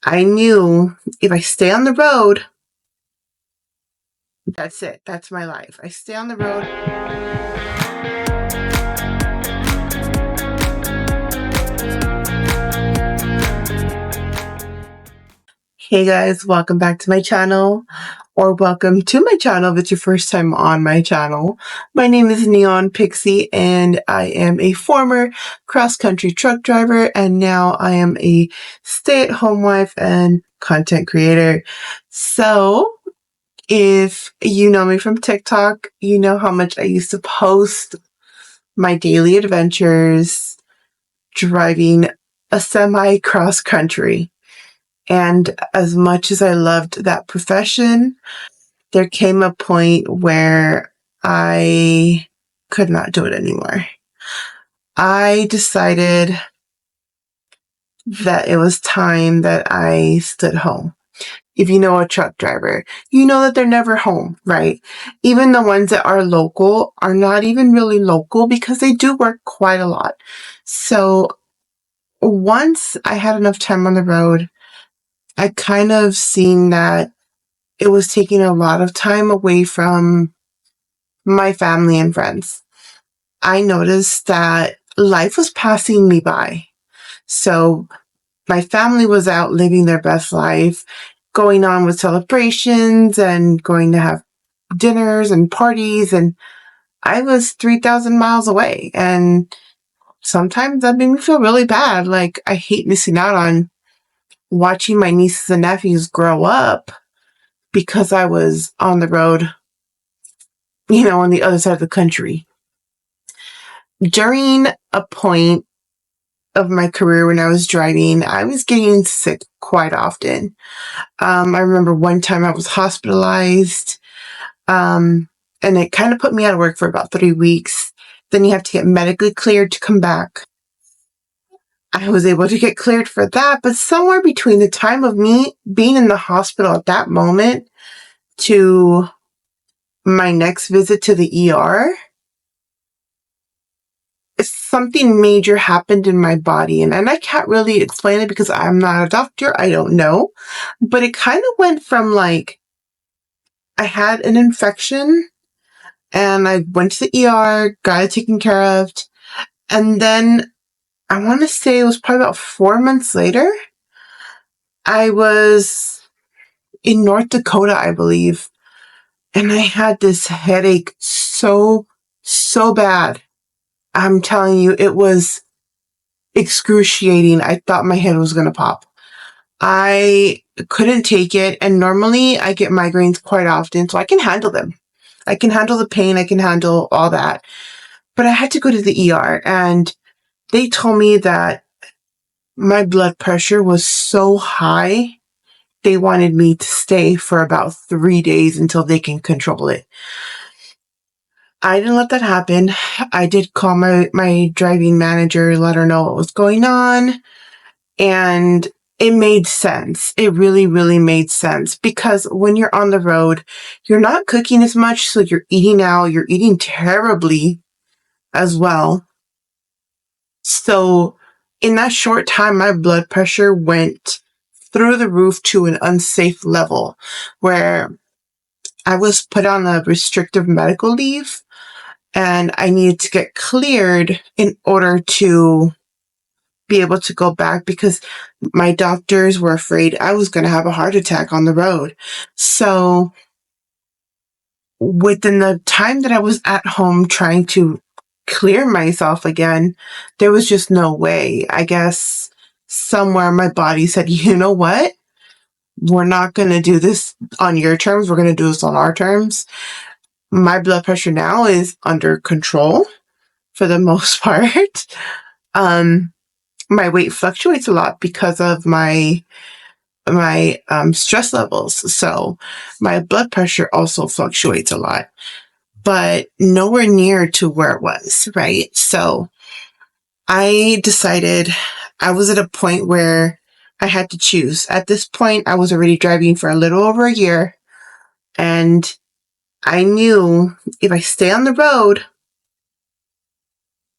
I knew if I stay on the road, that's it. That's my life. I stay on the road. Hey guys, welcome back to my channel, or welcome to my channel if it's your first time on my channel. My name is Neon Pixie and I am a former cross-country truck driver, and now I am a stay-at-home wife and content creator. So if you know me from TikTok, you know how much I used to post my daily adventures driving a semi cross country. And as much as I loved that profession, there came a point where I could not do it anymore. I decided that it was time that I stood home. If you know a truck driver, you know that they're never home, right? Even the ones that are local are not even really local because they do work quite a lot. So once I had enough time on the road, I kind of seen that it was taking a lot of time away from my family and friends. I noticed that life was passing me by. So my family was out living their best life, going on with celebrations and going to have dinners and parties, and I was 3,000 miles away. And sometimes that made me feel really bad. Like, I hate missing out on watching my nieces and nephews grow up because I was on the road, on the other side of the country. During a point of my career when I was driving, I was getting sick quite often. I remember one time I was hospitalized, and it kind of put me out of work for about 3 weeks. Then you have to get medically cleared to come back. I was able to get cleared for that, but somewhere between the time of me being in the hospital at that moment to my next visit to the ER, something major happened in my body. And I can't really explain it because I'm not a doctor. I don't know. But it kind of went from like, I had an infection and I went to the ER, got it taken care of. And then I want to say it was probably about 4 months later, I was in North Dakota, I believe. And I had this headache so bad. I'm telling you, it was excruciating. I thought my head was going to pop. I couldn't take it. And normally I get migraines quite often, so I can handle them. I can handle the pain. I can handle all that. But I had to go to the ER, and they told me that my blood pressure was so high, they wanted me to stay for about 3 days until they can control it. I didn't let that happen. I did call my driving manager, let her know what was going on. And it made sense. It really, really made sense, because when you're on the road, you're not cooking as much. So you're eating out, you're eating terribly as well. So in that short time, my blood pressure went through the roof to an unsafe level where I was put on a restrictive medical leave, and I needed to get cleared in order to be able to go back, because my doctors were afraid I was going to have a heart attack on the road. So within the time that I was at home trying to clear myself again, there was just no way. I guess somewhere my body said, you know what? We're not going to do this on your terms. We're going to do this on our terms. My blood pressure now is under control for the most part. My weight fluctuates a lot because of my stress levels. So my blood pressure also fluctuates a lot, but nowhere near to where it was, right? So I decided I was at a point where I had to choose. At this point, I was already driving for a little over a year, and I knew if I stay on the road,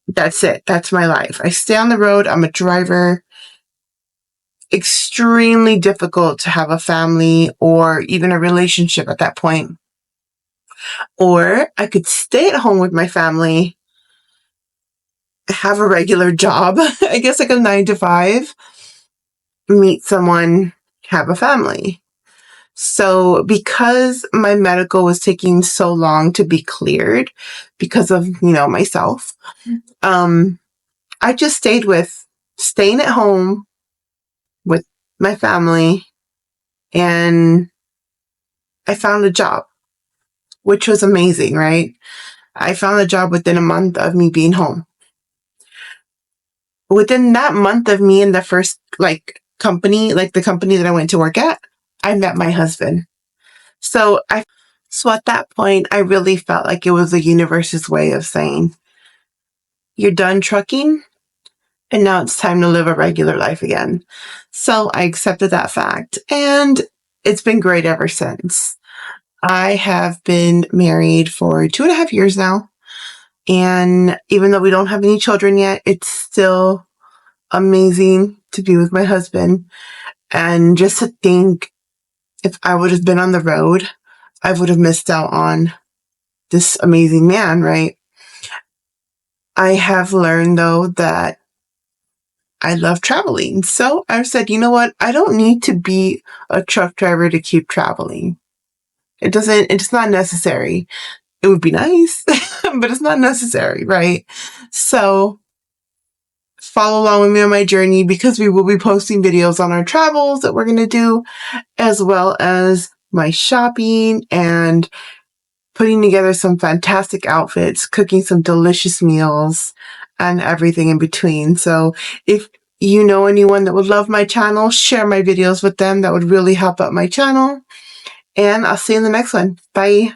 that's it. That's my life. I stay on the road. I'm a driver. extremely difficult to have a family or even a relationship at that point. Or I could stay at home with my family, have a regular job, I guess like a 9 to 5, meet someone, have a family. So because my medical was taking so long to be cleared because of, myself, I just stayed with staying at home with my family, and I found a job, which was amazing, right? I found a job within a month of me being home. Within that month of me in the first company, the company that I went to work at, I met my husband. So at that point, I really felt like it was the universe's way of saying, you're done trucking, and now it's time to live a regular life again. So I accepted that fact, and it's been great ever since. I have been married for 2.5 years now, and even though we don't have any children yet, it's still amazing to be with my husband. And just to think, if I would have been on the road, I would have missed out on this amazing man, right? I have learned, though, that I love traveling. So I said, you know what? I don't need to be a truck driver to keep traveling. It's not necessary. It would be nice, but it's not necessary, right? So follow along with me on my journey, because we will be posting videos on our travels that we're going to do, as well as my shopping and putting together some fantastic outfits, cooking some delicious meals, and everything in between. So if you know anyone that would love my channel, share my videos with them. That would really help out my channel. And I'll see you in the next one. Bye.